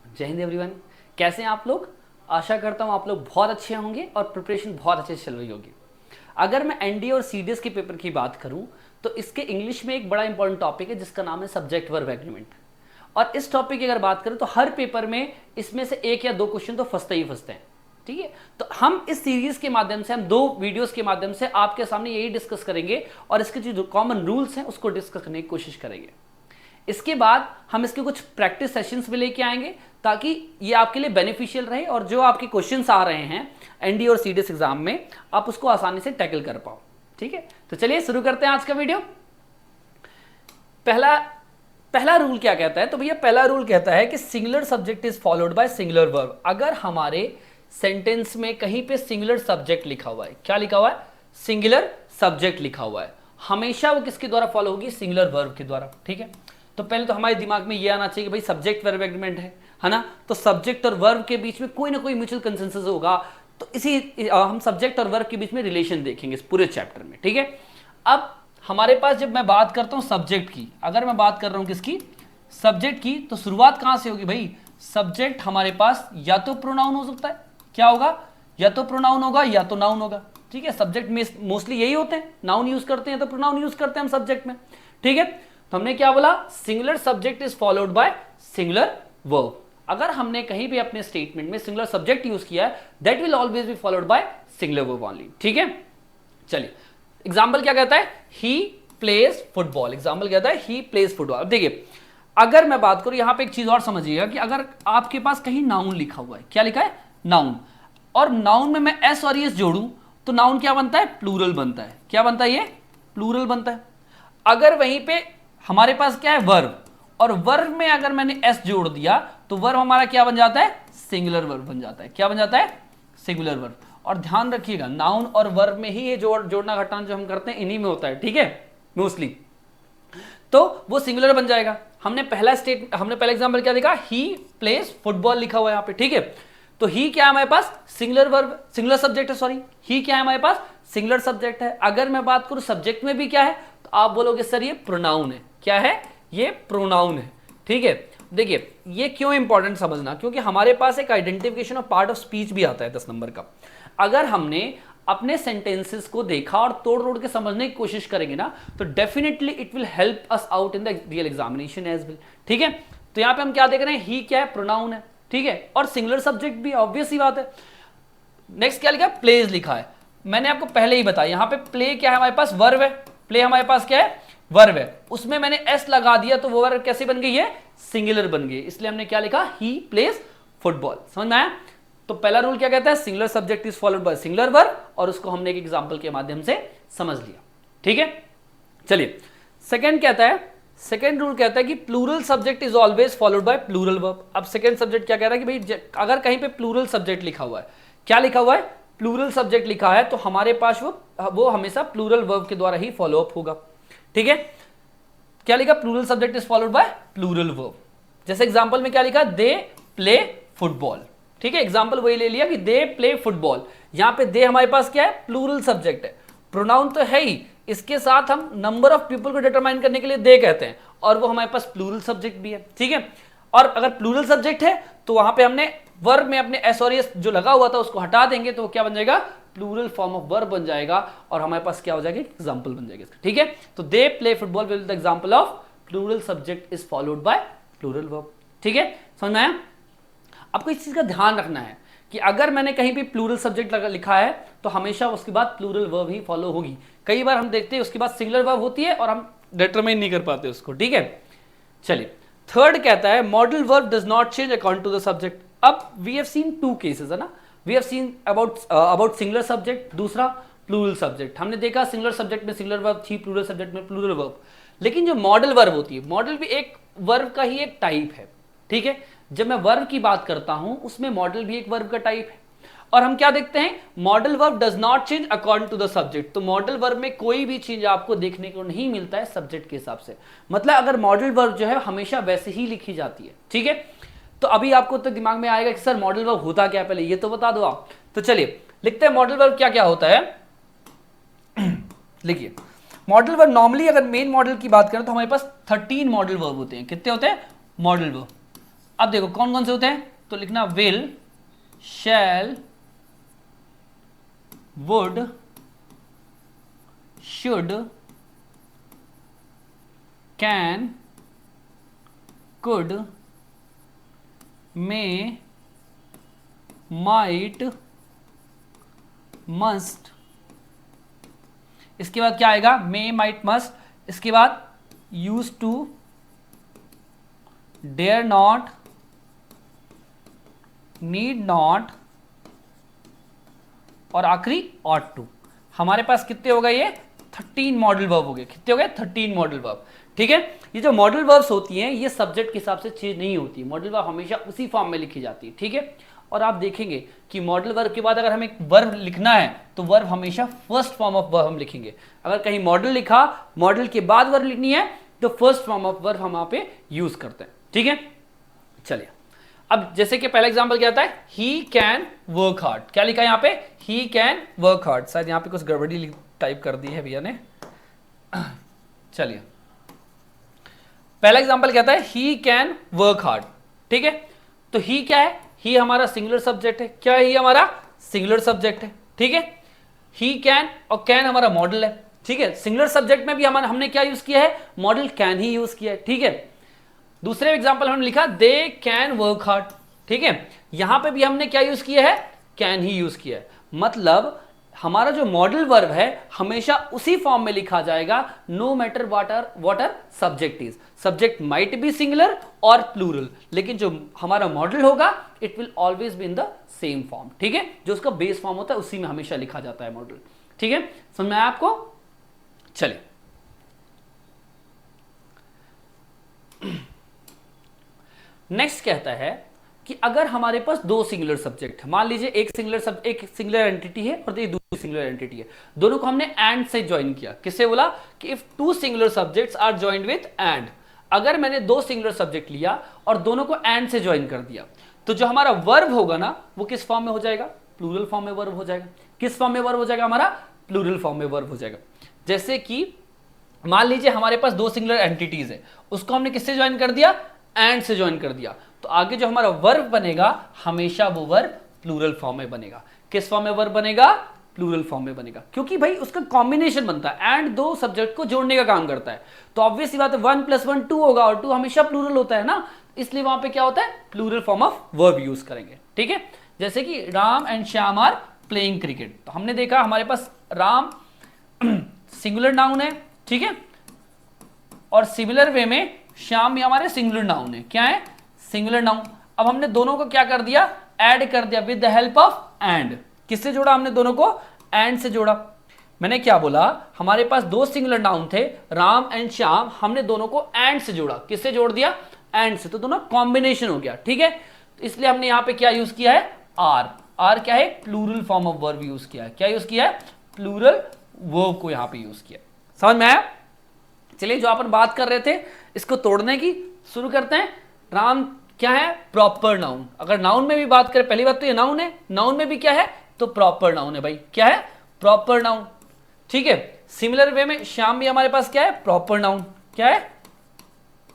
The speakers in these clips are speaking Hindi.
जय हिंद एवरीवन। कैसे हैं आप लोग? आशा करता हूं आप लोग बहुत अच्छे होंगे और प्रिपरेशन बहुत अच्छे से चल रही होगी। अगर मैं एनडीए और सीडीएस के पेपर की बात करूं तो इसके इंग्लिश में एक बड़ा इंपॉर्टेंट टॉपिक है जिसका नाम है सब्जेक्ट वर्ब एग्रीमेंट। और इस टॉपिक की अगर बात करें तो हर पेपर में इसमें से एक या दो क्वेश्चन तो फंसते ही फंसते हैं। ठीक है, तो हम इस सीरीज के माध्यम से, हम दो वीडियोस के माध्यम से आपके सामने यही डिस्कस करेंगे और इसके जो कॉमन रूल्स हैं उसको डिस्कस करने की कोशिश करेंगे। इसके बाद हम इसके कुछ प्रैक्टिस सेशंस भी लेके आएंगे ताकि ये आपके लिए बेनिफिशियल रहे और जो आपके क्वेश्चंस आ रहे हैं एनडीए और सीडीएस एग्जाम में आप उसको आसानी से टैकल कर पाओ। ठीक है, तो चलिए शुरू करते हैं आज का वीडियो। पहला रूल क्या कहता है? तो भैया पहला रूल कहता है कि singular subject is followed bye singular verb. अगर हमारे सेंटेंस में कहीं पे सिंगुलर सब्जेक्ट लिखा हुआ है, क्या लिखा हुआ है? सिंगुलर सब्जेक्ट लिखा हुआ है, हमेशा वो किसके द्वारा फॉलो होगी? सिंगुलर वर्ब के द्वारा। ठीक है, तो पहले तो हमारे दिमाग में ये आना चाहिए कि भाई सब्जेक्ट वर्ब एग्रीमेंट है ना, तो सब्जेक्ट और वर्ब के बीच में कोई ना कोई म्यूचुअल कंसेंसस होगा। तो इसी हम सब्जेक्ट और वर्ब के बीच में रिलेशन देखेंगे इस पूरे चैप्टर में। ठीक है, अब हमारे पास जब मैं बात करता हूं सब्जेक्ट की, अगर मैं बात कर रहा हूं किसकी? सब्जेक्ट की, तो शुरुआत कहां से होगी भाई? सब्जेक्ट हमारे पास या तो प्रोनाउन हो सकता है, क्या होगा? या तो प्रोनाउन होगा या तो नाउन होगा। ठीक है, सब्जेक्ट में मोस्टली यही होते हैं, नाउन यूज करते हैं तो प्रोनाउन यूज करते हैं हम सब्जेक्ट में। ठीक है, तो हमने क्या बोला? Singular subject is followed bye singular verb. अगर हमने कहीं भी अपने स्टेटमेंट में सिंगुलर सब्जेक्ट यूज किया है, that will always be followed by singular verb only. ठीक है, चलिए एग्जाम्पल क्या कहता है? He plays football. एग्जाम्पल कहता है ही प्लेज फुटबॉल। देखिए, अगर मैं बात करूं यहां पे एक चीज और समझिएगा कि अगर आपके पास कहीं नाउन लिखा हुआ है, क्या लिखा है? नाउन, और नाउन में मैं एस और एस जोड़ूं तो नाउन क्या बनता है? प्लूरल बनता है। क्या बनता है? ये प्लूरल बनता है। अगर वहीं पे हमारे पास क्या है? वर्ब, और वर्ब में अगर मैंने एस जोड़ दिया तो वर्ब हमारा क्या बन जाता है? सिंगुलर वर्ब बन जाता है। क्या बन जाता है? Singular verb. और ध्यान रखिएगा नाउन और वर्ब में ही ये जोड़ना घटाना जो हम करते हैं इन्हीं में होता है। ठीक है, मोस्टली तो वो सिंगुलर बन जाएगा। हमने पहला एग्जांपल क्या देखा? ही प्लेज फुटबॉल लिखा हुआ है यहाँ पे। ठीक है, तो ही क्या है हमारे पास? सिंगुलर वर्ब, सिंगुलर सब्जेक्ट है, सॉरी ही क्या है हमारे पास? सिंगुलर सब्जेक्ट है। अगर मैं बात करूं सब्जेक्ट में भी क्या है, तो आप बोलोगे सर ये प्रोनाउन है। क्या है? ये प्रोनाउन है। ठीक है, देखिए ये क्यों इंपॉर्टेंट समझना, क्योंकि हमारे पास एक identification of part of speech भी आता है 10 नंबर का। अगर हमने अपने सेंटेंसेस को देखा और तोड़ तोड़ के समझने की कोशिश करेंगे ना, तो definitely it will help us out in the real examination as well. ठीक है, तो यहां पे हम क्या देख रहे हैं? ही क्या है? प्रोनाउन है। ठीक है, और सिंगुलर सब्जेक्ट भी, ऑब्वियस सी बात है। नेक्स्ट क्या लिखा? प्लेज लिखा है। मैंने आपको पहले ही बताया यहां पे प्ले क्या है हमारे पास? वर्ब है। प्ले हमारे पास क्या है? वर्ब है। उसमें मैंने एस लगा दिया तो वो वर्ब कैसे बन गई है? सिंगुलर बन गई। इसलिए हमने क्या लिखा? He plays football. समझ में आया? तो पहला रूल क्या कहता है? Singular subject is followed bye singular verb, और उसको हमने एक एग्जांपल के माध्यम से समझ लिया। ठीक है, चलिए सेकंड कहता है, सेकंड रूल कहता है कि plural subject is always followed by plural verb. अब सेकंड सब्जेक्ट क्या कह रहा है कि भाई अगर कहीं पे प्लूरल सब्जेक्ट लिखा हुआ है, क्या लिखा हुआ है? प्लूरल सब्जेक्ट लिखा है, तो हमारे पास वो हमेशा प्लूरल वर्ब के द्वारा ही फॉलो अप होगा। ठीक है, क्या लिखा? Plural subject is followed by plural verb. जैसे एग्जांपल में क्या लिखा? They play football. ठीक है, एग्जांपल वही ले लिया कि दे प्ले फुटबॉल। यहां पे दे हमारे पास क्या है? प्लूरल सब्जेक्ट है। प्रोनाउन तो है ही, इसके साथ हम नंबर ऑफ पीपल को डिटरमाइन करने के लिए दे कहते हैं, और वो हमारे पास प्लूरल सब्जेक्ट भी है। ठीक है, और अगर प्लूरल सब्जेक्ट है तो वहां पे हमने वर्ब में अपने एस और एस जो लगा हुआ था उसको हटा देंगे, तो वो क्या बन जाएगा? प्लूरल फॉर्म ऑफ वर्ब बन जाएगा, और हमारे पास क्या हो जाएगा? एग्जांपल बन जाएगा इसका। ठीक है, तो they play football will the example of plural subject is followed by plural verb. ठीक है, समझ में आया? आपको इस चीज का ध्यान रखना है कि अगर मैंने कहीं भी प्लूरल सब्जेक्ट लिखा है तो हमेशा उसके बाद प्लूरल वर्ब ही फॉलो होगी। कई बार हम देखते हैं उसके बाद सिंगुलर वर्ब होती है और हम डिटरमाइन नहीं कर पाते उसको। ठीक है, चलिए थर्ड कहता है modal verb does not change according to the subject. अब we have seen two cases, है ना? We have seen about singular subject, दूसरा प्लूरल सब्जेक्ट। हमने देखा सिंगुलर सब्जेक्ट में सिंगुलर वर्ब थी, प्लूरल सब्जेक्ट में प्लूरल वर्ब। लेकिन जो मॉडल वर्ब होती है, मॉडल भी एक वर्ब का ही एक टाइप है। ठीक है, जब मैं वर्ब की बात करता हूं उसमें मॉडल भी एक वर्ब का टाइप है। और हम क्या देखते हैं? Modal verb does not change according to the subject. तो मॉडल वर्ब में कोई भी चीज आपको देखने को नहीं मिलता है सब्जेक्ट के हिसाब से। मतलब अगर मॉडल वर्ब जो है हमेशा वैसे ही लिखी जाती है। ठीक है, तो अभी आपको तो दिमाग में आएगा कि सर मॉडल वर्ब होता क्या, पहले ये तो बता दो आप। तो चलिए लिखते हैं मॉडल वर्ब क्या क्या होता है। लिखिए मॉडल वर्ब नॉर्मली अगर मेन मॉडल की बात करें तो हमारे पास 13 मॉडल वर्ब होते हैं। कितने होते हैं? मॉडल वर्ब अब देखो कौन कौन से होते हैं, तो लिखना will, shall, would, should, can, could, may, might, must. इसके बाद क्या आएगा, मे, माइट, मस्ट। इसके बाद use to, dare not, need not, और आखिरी ऑट टू। हमारे पास कितने हो गए, ये 13 मॉडल वर्ब हो गए। कितने हो गए, 13 मॉडल वर्ब। ठीक है, ये जो मॉडल वर्ब्स होती हैं ये सब्जेक्ट के हिसाब से चेंज नहीं होती, मॉडल वर्ब हमेशा उसी फॉर्म में लिखी जाती है। ठीक है, और आप देखेंगे कि मॉडल वर्ब के बाद अगर हमें एक वर्ब लिखना है तो वर्ब हमेशा फर्स्ट फॉर्म ऑफ वर्ब हम लिखेंगे। अगर कहीं मॉडल लिखा, मॉडल के बाद वर्ब लिखनी है तो फर्स्ट फॉर्म ऑफ वर्ब हम वहां पे यूज करते हैं। ठीक है, चलिए अब जैसे कि पहला एग्जांपल क्या आता है, ही कैन वर्क हार्ड। क्या लिखा है यहाँ पे, ही कैन वर्क हार्ड। शायद यहाँ पे कुछ गड़बड़ी टाइप कर दी है भैया ने। चलिए पहला एग्जांपल कहता है ही कैन वर्क हार्ड। ठीक है, तो ही क्या है, ही हमारा सिंगुलर सब्जेक्ट है। क्या है, ही हमारा सिंगुलर सब्जेक्ट है। ठीक है, ही कैन और कैन हमारा मॉडल है। ठीक है, सिंगुलर सब्जेक्ट में भी हमने क्या यूज किया है, मॉडल कैन ही यूज किया है। ठीक है, दूसरे एग्जांपल हमने लिखा दे कैन वर्क हार्ड। ठीक है, यहां पे भी हमने क्या यूज किया है, कैन ही यूज किया है। मतलब हमारा जो मॉडल वर्ब है हमेशा उसी फॉर्म में लिखा जाएगा, no matter what are subject is. Subject might be singular और प्लूरल, लेकिन जो हमारा मॉडल होगा it will always be in the same form. ठीक है, जो उसका बेस फॉर्म होता है उसी में हमेशा लिखा जाता है मॉडल। ठीक है, समझ में आया आपको। चलिए नेक्स्ट कहता है कि अगर हमारे पास दो सिंगुलर सब्जेक्ट है, मान लीजिए एक सिंगुलर एंटिटी है और एक दूसरी सिंगुलर एंटिटी है, दोनों को हमने एंड से ज्वाइन किया। किससे बोला कि if two singular subjects are joined with and. अगर मैंने दो सिंगुलर सब्जेक्ट लिया और दोनों को एंड से ज्वाइन कर दिया तो जो हमारा वर्ब होगा ना वो किस फॉर्म में हो जाएगा, प्लूरल फॉर्म में वर्ब हो जाएगा। किस फॉर्म में वर्ब हो जाएगा, हमारा प्लूरल फॉर्म में वर्ब हो जाएगा। जैसे कि मान लीजिए हमारे पास दो सिंगुलर एंटिटीज है, उसको हमने किससे ज्वाइन कर दिया, एंड से ज्वाइन कर दिया, तो आगे जो हमारा वर्ब बनेगा हमेशा वो वर्ब प्लूरल फॉर्म में बनेगा। किस फॉर्म में वर्ब बनेगा, प्लूरल फॉर्म में बनेगा, क्योंकि भाई उसका कॉम्बिनेशन बनता है, एंड दो सब्जेक्ट को जोड़ने का काम करता है। तो ऑब्वियस सी बात है 1 + 1 2 होगा और 2 हमेशा प्लूरल होता है ना, इसलिए वहां पे क्या होता है, plural form of verb use करेंगे। ठीक है, जैसे कि Ram and Shyam are playing cricket, तो हमने देखा हमारे पास राम सिंगुलर नाउन है। ठीक है, और सिमिलर वे में श्याम भी हमारे सिंगुलर नाउन है। क्या है, सिंगुलर नाउन। अब हमने दोनों को क्या कर दिया, ऐड कर दिया with the help of and. किससे जोड़ा हमने दोनों को, एंड से जोड़ा। मैंने क्या बोला, हमारे पास दो सिंगुलर नाउन थे राम एंड श्याम, हमने दोनों को एंड से जोड़ा। किससे जोड़ दिया, एंड से, तो दोनों कॉम्बिनेशन हो गया। ठीक है, तो इसलिए हमने यहां पे क्या यूज किया है, आर। आर क्या है, plural form of verb use किया है। क्या यूज किया है, प्लूरल वर्ब को यहां पे यूज किया। समझ में आया। चलिए जो अपन बात कर रहे थे इसको तोड़ने की शुरू करते हैं। राम क्या है, प्रॉपर नाउन। अगर नाउन में भी बात करें, पहली बात तो ये नाउन है, नाउन में भी क्या है, तो प्रॉपर नाउन है भाई। क्या है, प्रॉपर नाउन। ठीक है, सिमिलर वे में श्याम भी हमारे पास क्या है, प्रॉपर नाउन। क्या है,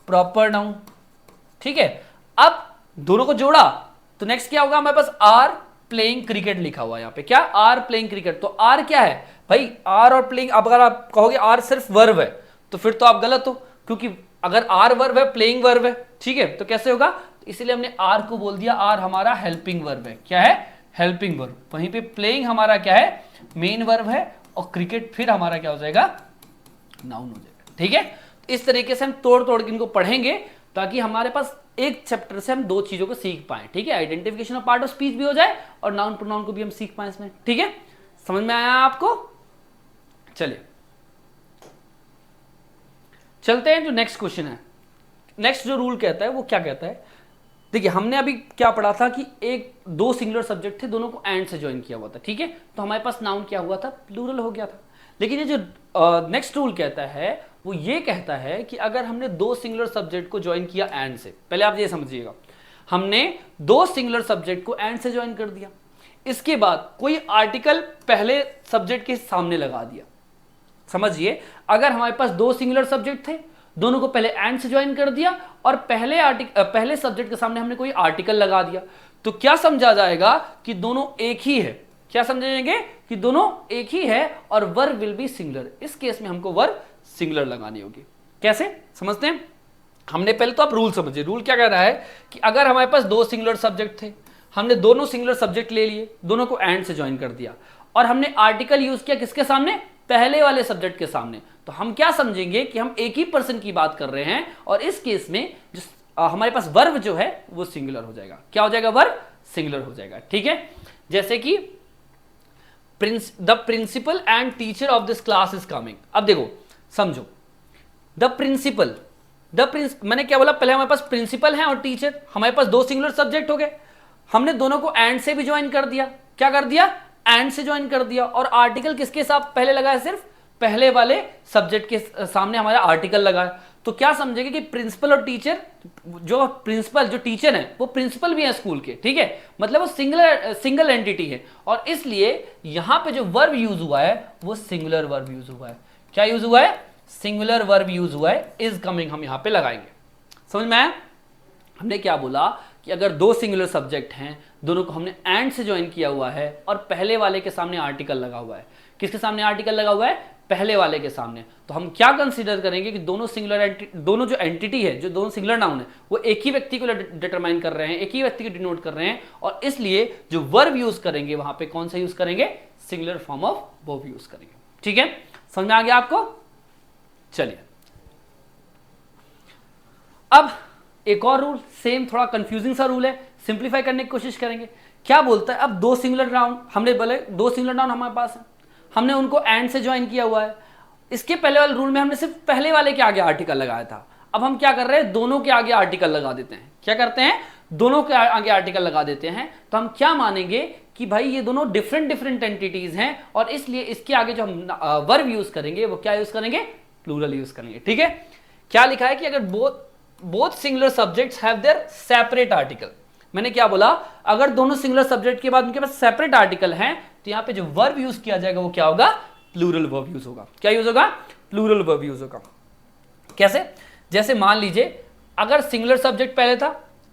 प्रॉपर नाउन। ठीक है, अब दोनों को जोड़ा तो नेक्स्ट क्या होगा, हमारे पास आर प्लेइंग क्रिकेट लिखा हुआ है यहाँ पे। क्या, आर प्लेइंग क्रिकेट। तो आर क्या है भाई, आर और प्लेइंग। अब अगर आप कहोगे आर सिर्फ वर्ब है तो फिर तो आप गलत हो, क्योंकि अगर आर वर्ब है, प्लेइंग वर्ब है। ठीक है, तो कैसे होगा, तो इसीलिए हमने आर को बोल दिया, आर हमारा हेल्पिंग वर्ब है। क्या है, हेल्पिंग वर्ब। वहीं पे प्लेइंग हमारा क्या है, मेन वर्ब है, और क्रिकेट फिर हमारा क्या हो जाएगा, नाउन हो जाएगा। ठीक है, तो इस तरीके से हम तोड़ तोड़ के इनको पढ़ेंगे ताकि हमारे पास एक चैप्टर से हम दो चीजों को सीख पाए। ठीक है, identification of part of speech भी हो जाए और नाउन प्रोनाउन को भी हम सीख पाए इसमें। ठीक है, समझ में आया आपको। चलिए चलते हैं जो नेक्स्ट क्वेश्चन है। नेक्स्ट जो रूल कहता है वो क्या कहता है, देखिए हमने अभी क्या पढ़ा था कि एक दो सिंगुलर सब्जेक्ट थे, दोनों को एंड से ज्वाइन किया हुआ था। ठीक है, तो हमारे पास नाउन क्या हुआ था, प्लूरल हो गया था। लेकिन ये जो नेक्स्ट रूल कहता है वो ये कहता है कि अगर हमने दो सिंगुलर सब्जेक्ट को ज्वाइन किया एंड से, पहले आप ये समझिएगा, हमने दो सिंगुलर सब्जेक्ट को एंड से ज्वाइन कर दिया, इसके बाद कोई आर्टिकल पहले सब्जेक्ट के सामने लगा दिया। समझिए, अगर हमारे पास दो सिंगुलर सब्जेक्ट थे, दोनों को पहले एंड से ज्वाइन कर दिया और पहले सब्जेक्ट के सामने हमने कोई आर्टिकल लगा दिया, तो क्या समझा जाएगा कि दोनों एक ही है। क्या समझेंगे कि दोनों एक ही है और वर्ब विल बी सिंगुलर। इस केस में हमको वर्ब सिंगुलर लगानी होगी। कैसे समझते हैं? हमने पहले तो आप रूल समझिए। रूल क्या कह रहा है कि अगर हमारे पास दो सिंगुलर सब्जेक्ट थे, हमने दोनों सिंगुलर सब्जेक्ट ले लिए, दोनों को एंड से ज्वाइन कर दिया और हमने आर्टिकल यूज किया किसके सामने? पहले वाले सब्जेक्ट के सामने, तो हम क्या समझेंगे कि हम एक ही पर्सन की बात कर रहे हैं और इस केस में हमारे पास वर्ब जो है वो सिंगुलर हो जाएगा। क्या हो जाएगा? वर्ब सिंगुलर हो जाएगा। ठीक है, जैसे कि the principal and teacher of this class is coming. अब देखो समझो, द प्रिंसिपल मैंने क्या बोला? पहले हमारे पास प्रिंसिपल है और टीचर, हमारे पास दो सिंगुलर सब्जेक्ट हो गए, हमने दोनों को एंड से भी ज्वाइन कर दिया। क्या कर दिया? एंड से ज्वाइन कर दिया और आर्टिकल किसके साथ पहले लगा है? सिर्फ पहले वाले सब्जेक्ट के सामने हमारा आर्टिकल लगा है। तो क्या समझेंगे कि प्रिंसिपल और टीचर, जो टीचर है वो प्रिंसिपल भी है स्कूल के। ठीक है, मतलब वो सिंगल एंटिटी है और इसलिए यहां पे जो वर्ब यूज हुआ है वो सिंगुलर वर्ब यूज हुआ है। क्या यूज हुआ है? सिंगुलर वर्ब यूज हुआ है। इज कमिंग हम यहां पे लगाएंगे। समझ में आया? हमने क्या बोला कि अगर दो सिंगुलर सब्जेक्ट हैं, दोनों को हमने एंड से ज्वाइन किया हुआ है और पहले वाले के सामने आर्टिकल लगा हुआ है। किसके सामने आर्टिकल लगा हुआ है? पहले वाले के सामने। तो हम क्या कंसीडर करेंगे कि दोनों जो एंटिटी है, जो दोनों सिंगुलर नाउन है, वो एक ही व्यक्ति को डिटरमाइन कर रहे हैं, एक ही व्यक्ति को डिनोट कर रहे हैं और इसलिए जो वर्ब यूज करेंगे वहां पे कौन सा यूज करेंगे? Singular form of verb use करेंगे। ठीक है, समझ में आ गया आपको? चलिए अब एक और रूल, सेम थोड़ा कंफ्यूजिंग सा रूल है, सिंप्लीफाई करने की कोशिश करेंगे। क्या बोलता है? अब दो सिंगुलर नाउन हमने बोले, दो सिंगुलर नाउन हमारे पास है, हमने उनको एंड से ज्वाइन किया हुआ है। इसके पहले वाले रूल में हमने सिर्फ पहले वाले के आगे आर्टिकल लगाया था। अब हम क्या कर रहे हैं? दोनों के आगे आर्टिकल लगा देते हैं। क्या करते हैं? दोनों के आगे आर्टिकल लगा देते हैं। तो हम क्या मानेंगे कि भाई ये दोनों डिफरेंट एंटिटीज हैं और इसलिए इसके आगे जो हम वर्ब यूज करेंगे वो क्या यूज करेंगे? प्लूरल यूज करेंगे। ठीक है, क्या लिखा है कि अगर both singular subjects have their separate article. मैंने क्या बोला? अगर दोनों सिंगुलर सब्जेक्ट के बाद उनके पास सेपरेट आर्टिकल हैं तो यहां पे जो वर्ब यूज किया जाएगा वो क्या होगा? प्लूरल वर्ब यूज होगा। क्या यूज होगा? प्लूरल वर्ब यूज होगा। कैसे? जैसे मान लीजिए अगर सिंगुलर सब्जेक्ट पहले था,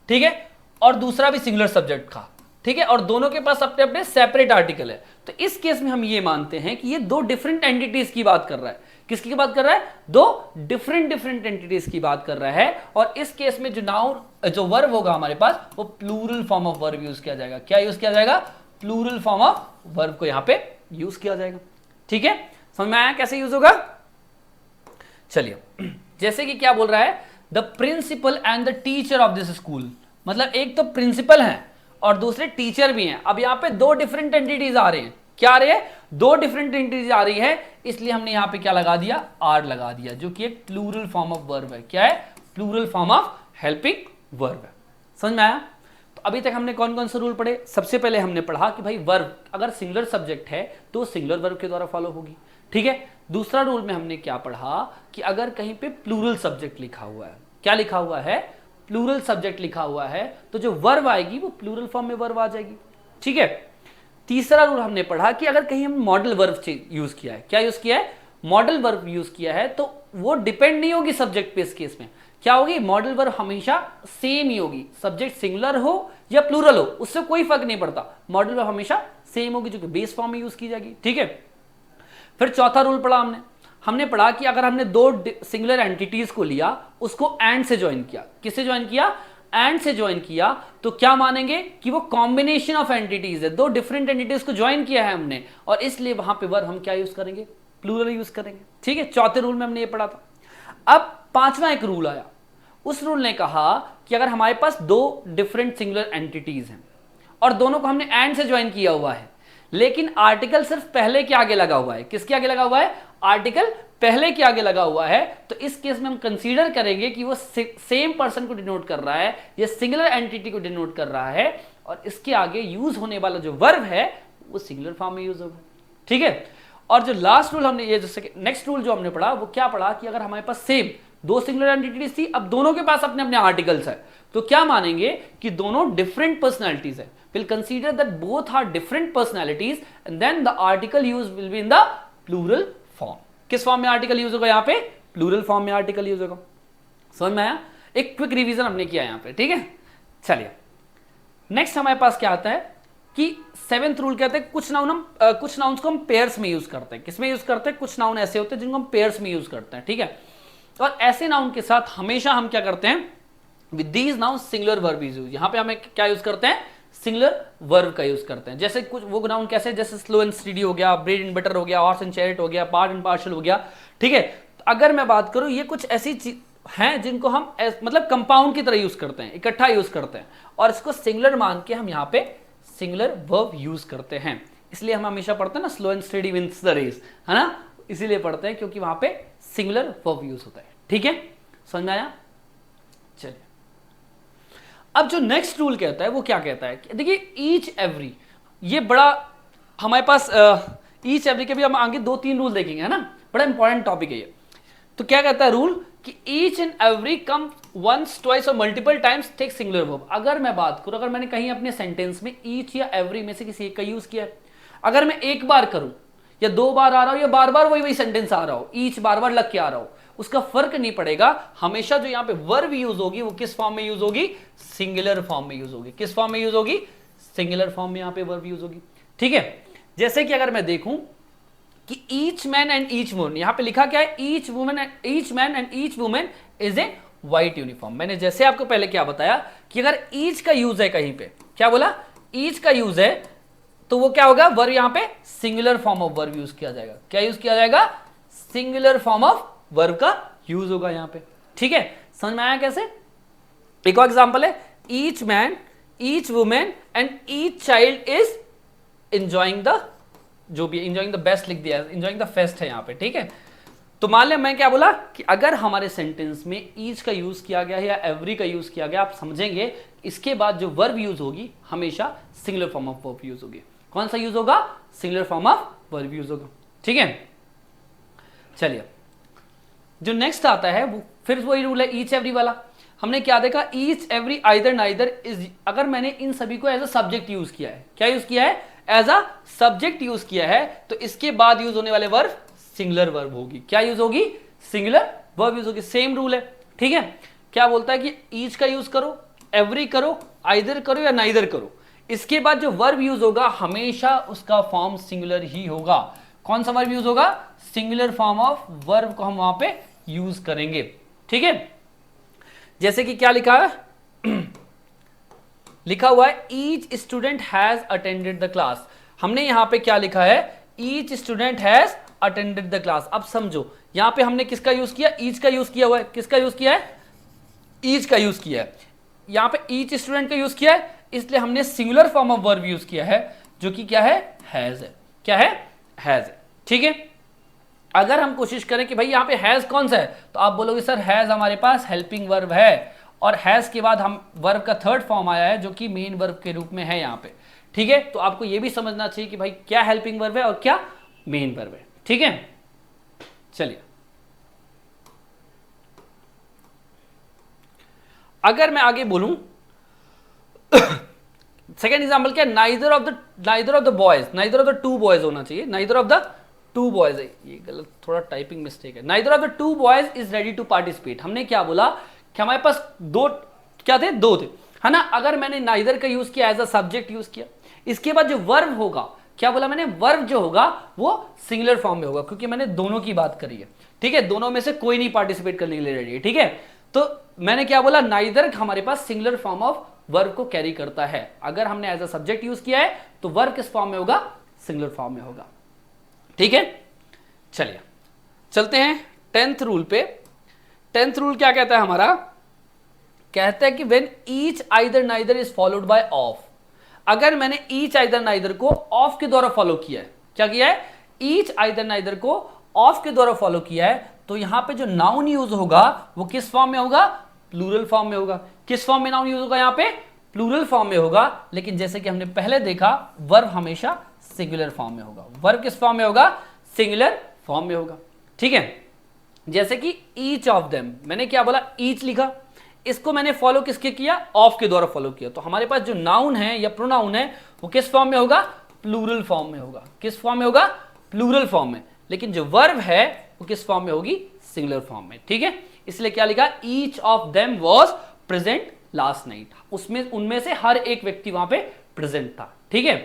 ठीक है, और दूसरा भी सिंगुलर सब्जेक्ट था, ठीक है, और दोनों के पास अपने अपने सेपरेट आर्टिकल है, तो इस केस में हम ये मानते हैं कि ये दो डिफरेंट एंटिटीज की बात कर रहा है। किसकी बात कर रहा है? दो डिफरेंट एंटिटीज की बात कर रहा है और इस केस में जो वर्ब होगा हमारे पास वो plural form of verb use किया जाएगा। क्या यूज किया जाएगा? प्लूरल फॉर्म ऑफ वर्ब को यहां पे यूज किया जाएगा। ठीक है, समझ में आया कैसे यूज होगा? चलिए, जैसे कि क्या बोल रहा है? The principal and the teacher of this school, मतलब एक तो प्रिंसिपल है और दूसरे टीचर भी हैं। अब यहां पे दो डिफरेंट एंटिटीज आ रहे हैं। क्या आ रही है? दो डिफरेंट एंटिटीज आ रही है, इसलिए हमने यहां पे क्या लगा दिया? आर लगा दिया, जो कि एक प्लूरल फॉर्म ऑफ वर्ब है। क्या है? Plural form of helping verb है। समझ में आया? तो अभी तक हमने कौन कौन से रूल पढ़े? सबसे पहले हमने पढ़ा कि भाई वर्ब अगर सिंगुलर सब्जेक्ट है तो सिंगुलर वर्ब के द्वारा फॉलो होगी। ठीक है, दूसरा रूल में हमने क्या पढ़ा कि अगर कहीं पे प्लूरल सब्जेक्ट लिखा हुआ है, क्या लिखा हुआ है? प्लूरल सब्जेक्ट लिखा हुआ है, तो जो वर्ब आएगी वो प्लूरल फॉर्म में वर्ब आ जाएगी। ठीक है, तीसरा रूल हमने पढ़ा कि अगर कहीं हम मॉडल वर्ब यूज किया है, क्या यूज किया है? मॉडल वर्ब यूज किया है, तो वो डिपेंड नहीं होगी सब्जेक्ट पे। इस केस में क्या होगी? मॉडल वर्ब हमेशा सेम ही होगी, सब्जेक्ट सिंगुलर हो या प्लूरल हो उससे कोई फर्क नहीं पड़ता, मॉडल वर्ब हमेशा सेम होगी जो कि बेस फॉर्म में यूज की जाएगी। ठीक है, फिर चौथा रूल पढ़ा हमने पढ़ा कि अगर हमने दो सिंगुलर एंटिटीज को लिया, उसको एंड से ज्वाइन किया। किससे ज्वाइन किया? एंड से ज्वाइन किया, तो क्या मानेंगे कि वो कॉम्बिनेशन ऑफ एंटिटीज है, दो डिफरेंट एंटिटीज को ज्वाइन किया है हमने और इसलिए वहां पे वर्ब हम क्या यूज करेंगे? प्लूरल यूज करेंगे। ठीक है, चौथे रूल में हमने ये पढ़ा था। अब पांचवा एक रूल आया, उस रूल ने कहा कि अगर हमारे पास दो डिफरेंट सिंगुलर एंटिटीज हैं और दोनों को हमने एंड से ज्वाइन किया हुआ है, लेकिन आर्टिकल सिर्फ पहले के आगे लगा हुआ है। किसके आगे लगा हुआ है? आर्टिकल पहले के आगे लगा हुआ है, तो इस केस में हम कंसीडर करेंगे कि वो सेम पर्सन को डिनोट कर रहा है, ये सिंगुलर एंटिटी को डिनोट कर रहा है और इसके आगे यूज होने वाला जो वर्ब है वो सिंगुलर फॉर्म में यूज होगा। ठीक है, और जो लास्ट रूल हमने, ये जैसे नेक्स्ट रूल जो हमने पढ़ा वो क्या पढ़ा कि अगर हमारे पास सेम दो सिंगुलर एंटिटीज थी, अब दोनों के पास अपने अपने आर्टिकल्स है, तो क्या मानेंगे कि दोनों डिफरेंट पर्सनैलिटीज है। Will consider that both are different personalities and then the article use will be in the plural form. किस फॉर्म में आर्टिकल यूज होगा? यहां पे प्लूरल फॉर्म में आर्टिकल यूज होगा। समझ में आया? एक क्विक रिवीजन हमने किया यहाँ पे, ठीक है। चलिए नेक्स्ट हमारे पास क्या आता है कि सेवेंथ रूल कहते हैं कुछ नाउन्स को हम पेयर्स में यूज करते हैं। किसमें यूज करते हैं? कुछ नाउन ऐसे होते हैं जिनको हम पेयर्स में यूज करते हैं, ठीक है। और ऐसे नाउन के साथ हमेशा हम क्या करते हैं, with these noun singular verb is use. यहां पे हमें क्या यूज करते हैं? सिंगुलर वर्ब का यूज करते हैं। जैसे कुछ वो नाउन कैसे, जैसे स्लो एंड स्टडी हो गया, ब्रेड एंड बटर हो गया, हॉर्स एंड चैरिट हो गया, पार्ट एंड पार्शल हो गया, ठीक है। तो अगर मैं बात करूं, ये कुछ ऐसी चीज हैं जिनको हम मतलब कंपाउंड की तरह यूज करते हैं, इकट्ठा यूज करते हैं, और इसको सिंगुलर मान के हम यहाँ पे सिंगुलर वर्ब यूज करते हैं। इसलिए हम हमेशा पढ़ते हैं ना slow and study wins the race, है ना, इसीलिए पढ़ते हैं क्योंकि वहां पे सिंगुलर वर्ब यूज होता है, ठीक है। समझ में आया? चलिए अब जो नेक्स्ट रूल कहता है वो क्या कहता है, देखिए ईच एवरी, ये बड़ा हमारे पास ईच एवरी के भी हम आगे 2-3 रूल देखेंगे, है ना, बड़ा इंपॉर्टेंट टॉपिक है ये। तो क्या कहता है रूल कि each and every come once, twice और multiple times take singular verb. अगर मैं बात करूं, अगर मैंने कहीं अपने सेंटेंस में ईच या एवरी में से किसी एक का यूज किया है, अगर मैं एक बार करूं या 2 बार आ रहा हूं या बार बार वही सेंटेंस आ रहा हो, ईच बार बार लग के आ रहा हो, उसका फर्क नहीं पड़ेगा। हमेशा जो यहां पे वर्ब यूज होगी वो किस फॉर्म में यूज होगी? सिंगुलर फॉर्म में यूज होगी। किस फॉर्म में यूज होगी? सिंगुलर फॉर्म में यहां पे वर्ब यूज होगी, ठीक है। जैसे कि अगर मैं देखूं कि each man and each woman, यहां पे लिखा क्या है? Each man and each woman is a white uniform. मैंने जैसे आपको पहले क्या बताया कि अगर ईच का यूज है कहीं पे, क्या बोला? ईच का यूज है, तो वो क्या होगा? वर्ब यहां पे singular form of verb use किया जाएगा। क्या यूज किया जाएगा? सिंगुलर फॉर्म ऑफ वर्ब का यूज होगा यहां पे, ठीक है। समझ में आया कैसे? एक और एग्जांपल है, each man, each women and each child is enjoying the, जो भी एंजॉयिंग द बेस्ट लिख दिया है, एंजॉयिंग द फेस्ट है यहां पे, ठीक है। तो मान लिया मैं क्या बोला कि अगर हमारे सेंटेंस में ईच का यूज किया गया है या एवरी का यूज किया गया, आप समझेंगे इसके बाद जो वर्ब यूज होगी हमेशा singular form of verb use होगी। कौन सा यूज होगा? Singular form of verb use होगा, ठीक है। चलिए जो नेक्स्ट आता है वो फिर वही रूल है ईच एवरी वाला। हमने क्या देखा? Each every either neither is. अगर मैंने इन सभी को एज अ सब्जेक्ट यूज किया है, क्या यूज किया है? एज अ सब्जेक्ट यूज किया है, तो इसके बाद यूज होने वाले वर्ब सिंगुलर वर्ब होगी। क्या यूज होगी? सिंगुलर वर्ब यूज होगी। सेम रूल है, ठीक है। क्या बोलता है कि ईच का यूज करो, एवरी करो, आइदर करो या नाइदर करो, इसके बाद जो वर्ब यूज होगा हमेशा उसका फॉर्म सिंगुलर ही होगा। कौन सा वर्ब यूज होगा? सिंगुलर फॉर्म ऑफ वर्ब को हम वहां पे यूज करेंगे, ठीक है। जैसे कि क्या लिखा है? लिखा हुआ है each student has attended the class. हमने यहां पे क्या लिखा है? Each student has attended the class. अब समझो यहां पे हमने किसका यूज किया? ईच का यूज किया हुआ है। किसका यूज किया है? ईच का यूज किया है। यहां पे ईच स्टूडेंट का यूज किया है, इसलिए हमने singular form of verb use किया है जो कि क्या है? हैज है। क्या है? हैज है, ठीक है। अगर हम कोशिश करें कि भाई यहां पे हैज कौन सा है, तो आप बोलोगे सर हैज हमारे पास हेल्पिंग वर्ब है, और हैज के बाद हम वर्ब का थर्ड फॉर्म आया है जो कि मेन वर्ब के रूप में है यहां पे, ठीक है। तो आपको यह भी समझना चाहिए कि भाई क्या हेल्पिंग वर्ब है और क्या मेन वर्ब है, ठीक है। चलिए अगर मैं आगे बोलूं सेकेंड एग्जाम्पल क्या? Neither of the boys, neither of the two boys होना चाहिए, neither of the two boys है, ये गलत, थोड़ा टाइपिंग मिस्टेक है। Neither of the two boys is ready to participate. हमने क्या बोला कि हमारे पास दो क्या थे? दो थे, है ना। अगर मैंने नाइदर का यूज किया, एज अ सब्जेक्ट यूज किया, इसके बाद जो वर्ब होगा, क्या बोला मैंने? वर्ब जो होगा वो सिंगुलर फॉर्म में होगा, क्योंकि मैंने दोनों की बात करी है, ठीक है। दोनों में से कोई नहीं पार्टिसिपेट करने के लिए रेडी है, ठीक है। तो मैंने क्या बोला? नाइदर हमारे पास सिंगुलर फॉर्म ऑफ वर्ब को कैरी करता है। अगर हमने एज अ सब्जेक्ट यूज किया है तो वर्ब किस फॉर्म में होगा? सिंगुलर फॉर्म में होगा, ठीक है। चलिए चलते हैं 10th रूल पे। 10th रूल क्या कहता है हमारा? कहता है कि when each either neither is followed bye of. अगर मैंने ईच आइदर नाइदर को ऑफ के द्वारा फॉलो किया है, क्या किया है? ईच आइदर नाइदर को ऑफ के द्वारा फॉलो किया है, तो यहां पे जो नाउन यूज होगा वो किस फॉर्म में होगा? प्लूरल फॉर्म में होगा। किस फॉर्म में नाउन यूज होगा? यहां पे प्लूरल फॉर्म में होगा। लेकिन जैसे कि हमने पहले देखा, वर्ब हमेशा सिंगुलर फॉर्म में होगा। वर्ब किस फॉर्म में होगा? सिंगुलर फॉर्म में होगा, ठीक है। जैसे कि ईच ऑफ देम, मैंने क्या बोला? ईच लिखा, इसको मैंने फॉलो किसके किया? ऑफ के द्वारा फॉलो किया। तो हमारे पास जो नाउन है या प्रोनाउन है वो किस फॉर्म में होगा? प्लूरल फॉर्म में होगा। किस फॉर्म में होगा? प्लूरल फॉर्म में। लेकिन जो वर्ब है वो किस फॉर्म में होगी? सिंगुलर फॉर्म में, ठीक है। इसलिए क्या लिखा, each of them was present last night, उसमें उनमें से हर एक व्यक्ति वहां पे प्रेजेंट था। ठीक है,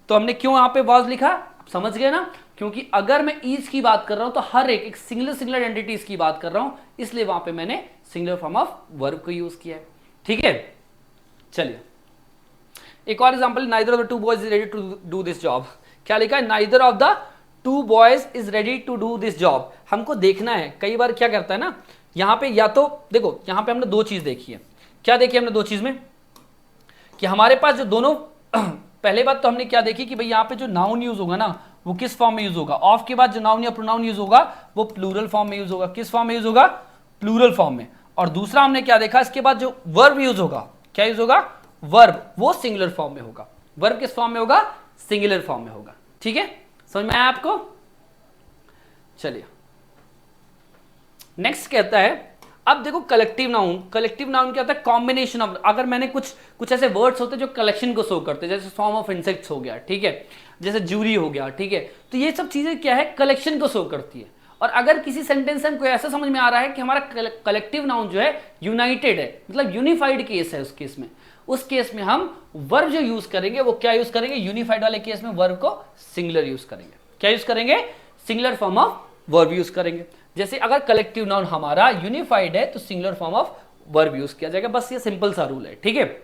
तो हमने क्यों यहां पे वॉज लिखा, समझ गए ना, क्योंकि अगर मैं ईच की बात कर रहा हूं तो हर एक सिंगुलर एंटिटीज की बात कर रहा हूं, इसलिए वहां पे मैंने सिंगुलर फॉर्म ऑफ वर्ब को यूज किया है। ठीक है, चलिए एक और example, neither of the two boys is ready to do this job. क्या लिखा है, neither of the two boys is ready to do this job. हमको देखना है, कई बार क्या करता है ना, यहां पे या तो देखो, यहां पे हमने दो चीज देखी है। क्या देखी हमने दो चीज में, कि हमारे पास जो दोनों पहले बात तो हमने क्या देखी कि भाई यहां पे जो नाउन यूज होगा ना वो किस फॉर्म में यूज होगा, ऑफ के बाद जो नाउन या प्रोनाउन यूज होगा वो प्लूरल फॉर्म में यूज होगा। किस फॉर्म में यूज होगा, प्लूरल फॉर्म में। और दूसरा हमने क्या देखा, इसके बाद जो वर्ब यूज होगा, क्या यूज होगा, वर्ब, वो सिंगुलर फॉर्म में होगा। वर्ब किस फॉर्म में होगा, सिंगुलर फॉर्म में होगा। ठीक है, समझ में आया आपको। चलिए नेक्स्ट कहता है, अब देखो कलेक्टिव नाउन, कलेक्टिव नाउन क्या होता है, कॉम्बिनेशन ऑफ, अगर मैंने कुछ ऐसे वर्ड्स होते हैं जो कलेक्शन को शो करते हैं, जैसे सॉर्म ऑफ इंसेक्ट्स हो गया, ठीक है, जैसे जूरी हो गया, ठीक है, तो ये सब चीजें क्या है, कलेक्शन को शो करती है। और अगर किसी सेंटेंस में हमको ऐसा समझ में आ रहा है कि हमारा कलेक्टिव नाउन जो है यूनाइटेड है, मतलब यूनिफाइड केस है, उस केस में हम वर्ब जो यूज करेंगे वो क्या यूज करेंगे, यूनिफाइड वाले केस में वर्ब को सिंगुलर यूज करेंगे। क्या यूज करेंगे, singular form of verb use करेंगे। जैसे अगर कलेक्टिव नाउन हमारा यूनिफाइड है तो singular form of verb use किया जाएगा, बस ये सिंपल सा रूल है। ठीक है,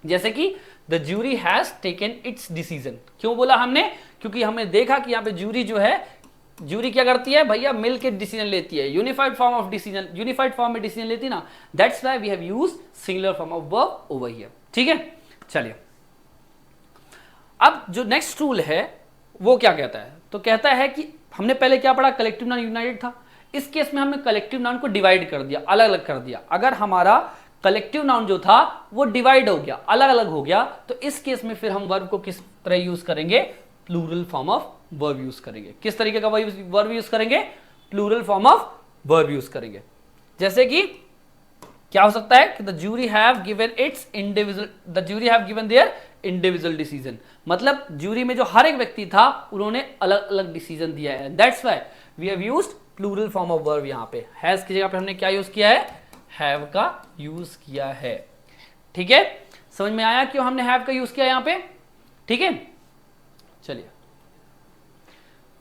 जैसे कि the jury has taken it's decision, क्यों बोला हमने, क्योंकि हमने देखा कि यहाँ पे ज्यूरी जो है, ज्यूरी क्या करती है भैया, मिल के डिसीजन लेती है, unified form of decision, unified form में डिसीजन लेती ना, that's why we have used singular form of verb over here. ठीक है, चलिए अब जो नेक्स्ट रूल है वो क्या कहता है, तो कहता है कि हमने पहले क्या पढ़ा, कलेक्टिव नाउन यूनाइटेड था, इस केस में हमने कलेक्टिव नाउन को डिवाइड कर दिया, अलग अलग कर दिया। अगर हमारा कलेक्टिव नाउन जो था वो डिवाइड हो गया, अलग अलग हो गया, तो इस केस में फिर हम वर्ब को किस तरह यूज करेंगे, plural form of verb use करेंगे। किस तरीके का वर्ब यूज करेंगे, plural form of verb use करेंगे। जैसे कि क्या हो सकता है कि the jury have given its individual, the jury have given their individual decision, मतलब ज्यूरी में जो हर एक व्यक्ति था उन्होंने अलग अलग डिसीजन दिया है, that's why we have used plural form of verb. यहां पे हैज की जगह पे हमने क्या यूज किया है, हैव का यूज किया है। ठीक है, समझ में आया क्यों हमने हैव का यूज किया यहां पे। ठीक है, चलिए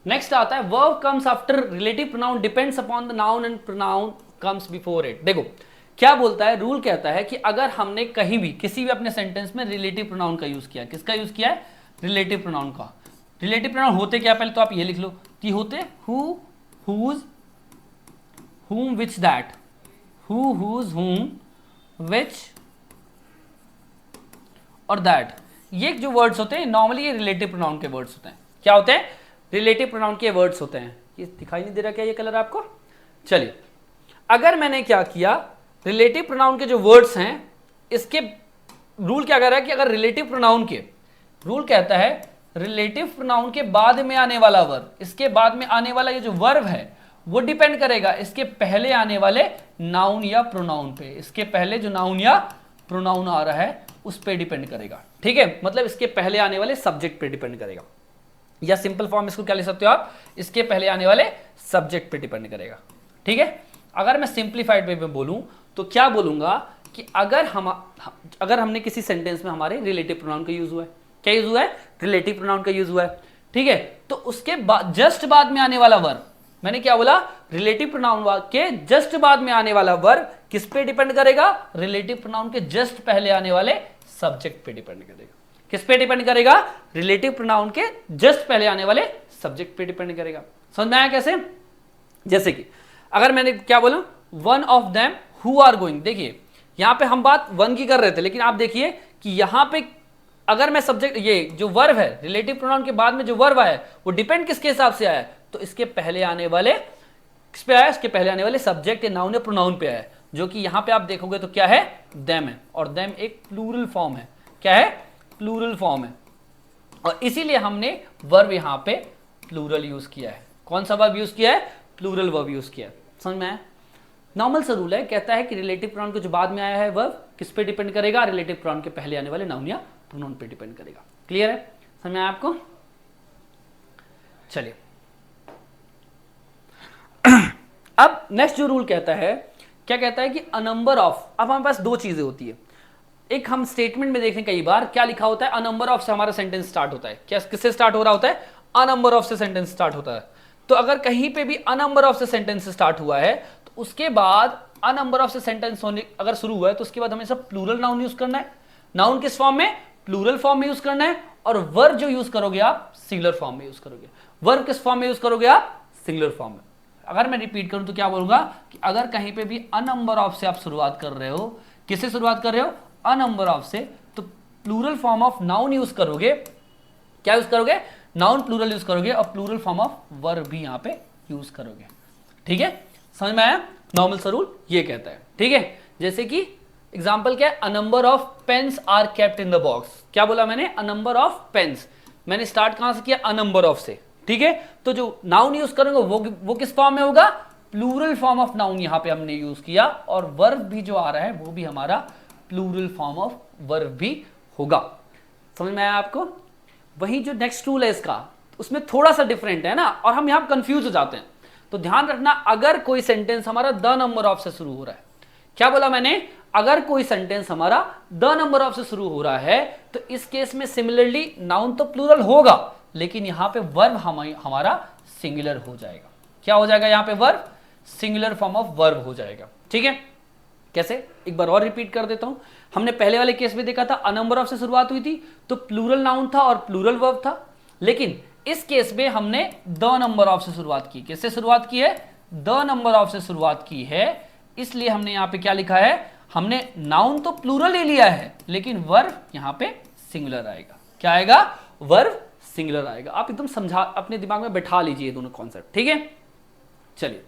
नेक्स्ट आता है, verb comes after relative pronoun depends upon the noun and pronoun comes before it. देखो क्या बोलता है, रूल कहता है कि अगर हमने कहीं भी किसी भी अपने सेंटेंस में रिलेटिव प्रोनाउन का यूज किया, किसका यूज किया है, रिलेटिव प्रोनाउन का। रिलेटिव प्रोनाउन होते क्या, पहले तो आप ये लिख लो कि होते who, whose, whom, which, that, who, whose, whom, which और that, ये जो वर्ड्स होते हैं नॉर्मली ये रिलेटिव प्रोनाउन के वर्ड्स होते हैं। क्या होते हैं, रिलेटिव प्रोनाउन के वर्ड्स होते हैं। ये दिखाई नहीं दे रहा क्या ये कलर आपको। चलिए अगर मैंने क्या किया, रिलेटिव प्रोनाउन के जो वर्ड्स हैं इसके रूल क्या कह रहा है कि अगर रिलेटिव प्रोनाउन के, रूल कहता है रिलेटिव प्रोनाउन के बाद में आने वाला वर्ब, इसके बाद में आने वाला ये जो वर्ब है वो डिपेंड करेगा इसके पहले आने वाले नाउन या प्रोनाउन पे। इसके पहले जो नाउन या प्रोनाउन आ रहा है उस पे डिपेंड करेगा। ठीक है, मतलब इसके पहले आने वाले सब्जेक्ट पे डिपेंड करेगा, या सिंपल फॉर्म इसको क्या ले सकते हो आप, इसके पहले आने वाले सब्जेक्ट पे डिपेंड करेगा। ठीक है, अगर मैं सिंप्लीफाइड वे में बोलूं तो क्या बोलूंगा कि अगर हमने किसी सेंटेंस में हमारे रिलेटिव प्रोनाउन का यूज हुआ है, क्या यूज हुआ है, रिलेटिव प्रोनाउन का यूज हुआ है। ठीक है, तो उसके बाद जस्ट बाद में आने वाला वर्ब, मैंने क्या बोला, रिलेटिव प्रोनाउन के जस्ट बाद में आने वाला वर्ब किस पे डिपेंड करेगा, रिलेटिव प्रोनाउन के जस्ट पहले आने वाले सब्जेक्ट पे डिपेंड करेगा। किस पे डिपेंड करेगा, रिलेटिव प्रोनाउन के जस्ट पहले आने वाले सब्जेक्ट पे डिपेंड करेगा। समझ में आया कैसे, जैसे कि अगर मैंने क्या बोला, one of them who are going, देखिए यहां पे हम बात वन की कर रहे थे, लेकिन आप देखिए कि यहां पे अगर मैं सब्जेक्ट, ये जो वर्ब है रिलेटिव प्रोनाउन के बाद में जो वर्ब आया वो डिपेंड किसके हिसाब से आया, तो इसके पहले आने वाले किस पे आया, इसके पहले आने वाले सब्जेक्ट या नाउन या प्रोनाउन पे आया, जो कि यहां पे आप देखोगे तो क्या है, देम है, और देम एक प्लूरल फॉर्म है। क्या है, प्लूरल फॉर्म है, और इसीलिए हमने वर्ब यहां पे प्लूरल यूज किया है। कौन सा वर्ब यूज किया है, प्लूरल वर्ब यूज किया है। समझ में आया, नॉर्मल सा रूल है, कहता है कि रिलेटिव प्रोनाउन को जो बाद में आया है वर्ब किस पे डिपेंड करेगा, रिलेटिव प्रोनाउन के पहले आने वाले नाउन या प्रोनाउन पे डिपेंड करेगा। क्लियर है, समझ में आया आपको। चलिए अब नेक्स्ट जो रूल कहता है क्या कहता है कि अ नंबर ऑफ, अब हमारे पास दो चीजें होती है, एक हम स्टेटमेंट में देखें कई बार क्या लिखा होता है, अ नंबर ऑफ से हमारा सेंटेंस स्टार्ट होता है, क्या किससे स्टार्ट हो रहा होता है, अ नंबर ऑफ से सेंटेंस स्टार्ट होता है। तो अगर कहीं पे भी अ नंबर ऑफ से सेंटेंस स्टार्ट हुआ है तो उसके बाद अ नंबर ऑफ से सेंटेंस होने अगर शुरू हुआ है तो उसके बाद हमें सब प्लूरल नाउन यूज करना है। नाउन किस फॉर्म में, प्लूरल फॉर्म में यूज करना है, और वर्ब जो यूज करोगे आप सिंगुलर फॉर्म में यूज करोगे। वर्ब किस फॉर्म में यूज करोगे आप, सिंगुलर फॉर्म में। अगर मैं रिपीट करूं तो क्या बोलूंगा कि अगर कहीं पे भी अ नंबर ऑफ से आप शुरुआत कर रहे हो, किससे शुरुआत कर रहे हो, अ नंबर ऑफ से, तो plural form of noun use करोगे। क्या यूज करोगे, नाउन प्लूरल यूज करोगे, और प्लूरल फॉर्म ऑफ वर्ब भी यहां पे यूज करोगे। ठीक है, समझ में आया, नॉर्मल सा रूल ये कहता है। ठीक है, जैसे कि एग्जाम्पल क्या है, a number of pens are kept in the box. क्या बोला मैंने, अ नंबर ऑफ पेन्स, मैंने स्टार्ट कहां से किया, अ नंबर ऑफ से। ठीक है, तो जो नाउन यूज करेंगे वो किस फॉर्म में होगा, प्लूरल फॉर्म ऑफ नाउन यहां पे हमने यूज किया, और वर्ब भी जो आ रहा है वो भी हमारा प्लूरल फॉर्म ऑफ वर्ब भी होगा। समझ में आया आपको। वहीं जो नेक्स्ट रूल है इसका, उसमें थोड़ा सा डिफरेंट है ना, और हम यहां कंफ्यूज हो जाते हैं। तो ध्यान रखना, अगर कोई सेंटेंस हमारा द नंबर ऑफ से शुरू हो रहा है, क्या बोला मैंने, अगर कोई सेंटेंस हमारा द नंबर ऑफ से शुरू हो रहा है तो इस केस में सिमिलरली नाउन तो प्लूरल होगा, लेकिन यहां पे वर्ब हमारा सिंगुलर हो जाएगा। क्या हो जाएगा यहां पे, verb singular form of verb हो जाएगा। ठीक है, कैसे, एक बार और रिपीट कर देता हूं। हमने पहले वाले केस में देखा था अ नंबर ऑफ से शुरुआत हुई थी तो प्लूरल नाउन था और प्लूरल वर्ब था, लेकिन इस केस में हमने द नंबर ऑफ से शुरुआत की। किससे शुरुआत की है, द नंबर ऑफ से शुरुआत की है, इसलिए हमने यहां पे क्या लिखा है, हमने नाउन तो प्लूरल ही लिया है लेकिन वर्ब यहां पे सिंगुलर आएगा। क्या आएगा, वर्ब सिंगुलर आएगा। आप एकदम समझा, अपने दिमाग में बैठा लीजिए दोनों कॉन्सेप्ट। ठीक है, चलिए,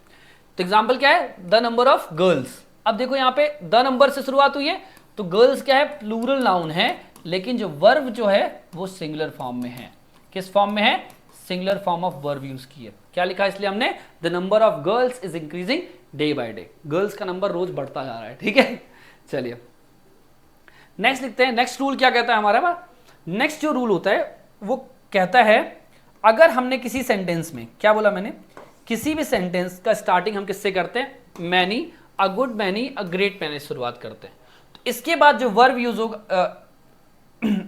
तो एग्जांपल क्या है, द नंबर ऑफ गर्ल्स। अब देखो यहां पे द नंबर से शुरुआत हुई है तो गर्ल्स क्या है, प्लूरल नाउन है, लेकिन जो वर्ब जो है वो सिंगुलर फॉर्म में है। किस फॉर्म में है, singular form of verb use की है। क्या लिखा है, इसलिए हमने the number of girls is increasing day by day, girls का नंबर रोज बढ़ता जा रहा है। ठीक है, चलिए नेक्स्ट लिखते हैं। नेक्स्ट रूल क्या कहता है हमारा, नेक्स्ट जो रूल होता है वो कहता है, अगर हमने किसी सेंटेंस में, क्या बोला मैंने, किसी भी सेंटेंस का स्टार्टिंग हम किससे करते हैं, many, a good many, a great many शुरुआत करते हैं, तो इसके बाद जो वर्ब यूज होगा,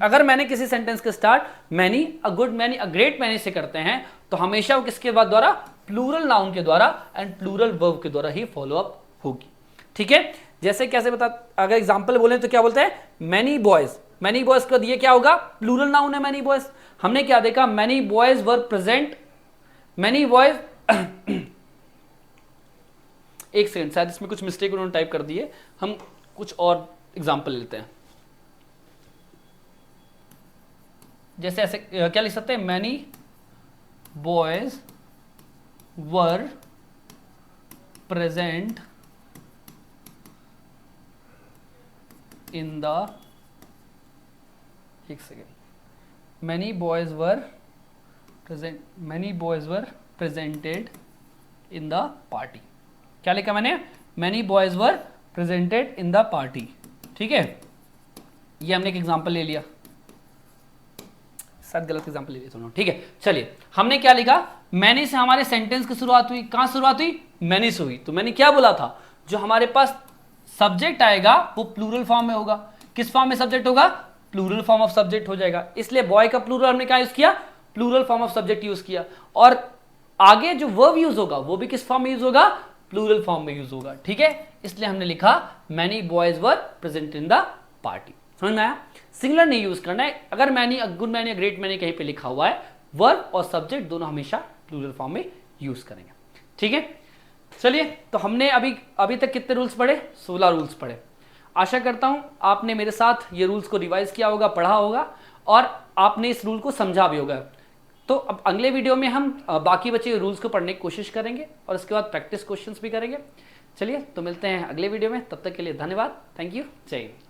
अगर मैंने किसी सेंटेंस का start many, a good many, a great many से करते हैं तो हमेशा वो किसके बाद द्वारा, प्लूरल नाउन के द्वारा एंड प्लूरल वर्ब के द्वारा ही फॉलो अप होगी। ठीक है, जैसे कैसे बता, अगर एग्जांपल बोले तो क्या बोलते हैं, मैनी बॉयज, मैनी बॉयज का ये क्या होगा, प्लूरल नाउन है मैनी बॉयज। हमने क्या देखा, many boys were present, many boys एक सेकंड, शायद इसमें कुछ मिस्टेक उन्होंने टाइप कर दिए, हम कुछ और एग्जांपल लेते हैं। जैसे ऐसे क्या लिख सकते हैं, many boys were present in the, एक second, many boys were present, many boys were presented in the party. क्या लिखा मैंने, many boys were presented in the party. ठीक है, ये हमने एक एग्जांपल ले लिया, शायद गलत एग्जांपल ले लिया दोनों। ठीक है, चलिए हमने क्या लिखा, मैनी से हमारे सेंटेंस की शुरुआत हुई, कहां शुरुआत हुई, मैनी से हुई। तो मैंने क्या बोला था, जो हमारे पास सब्जेक्ट आएगा वो प्लूरल फॉर्म में होगा। किस फॉर्म में सब्जेक्ट होगा, प्लूरल फॉर्म ऑफ सब्जेक्ट हो जाएगा, इसलिए बॉय का प्लूरल हमने क्या यूज किया, plural form of subject use किया। और आगे जो वर्ब यूज होगा वो भी किस फॉर्म में यूज होगा, प्लूरल फॉर्म में यूज होगा। ठीक है, इसलिए हमने लिखा many boys were present in the party. समझ में आया, सिंगुलर नहीं यूज करना है। अगर many, good many, great many कहीं पे लिखा हुआ है, वर्ब और सब्जेक्ट दोनों हमेशा प्लूरल फॉर्म में यूज करेंगे। ठीक है, चलिए, तो हमने अभी तक कितने रूल्स पढ़े, 16 रूल्स पढ़े। आशा करता हूं आपने मेरे साथ ये रूल्स को रिवाइज किया होगा, पढ़ा होगा और आपने इस रूल को समझा भी होगा। तो अब अगले वीडियो में हम बाकी बचे रूल्स को पढ़ने की कोशिश करेंगे और इसके बाद प्रैक्टिस क्वेश्चंस भी करेंगे। चलिए, तो मिलते हैं अगले वीडियो में, तब तक के लिए धन्यवाद, थैंक यू, जय हिंद।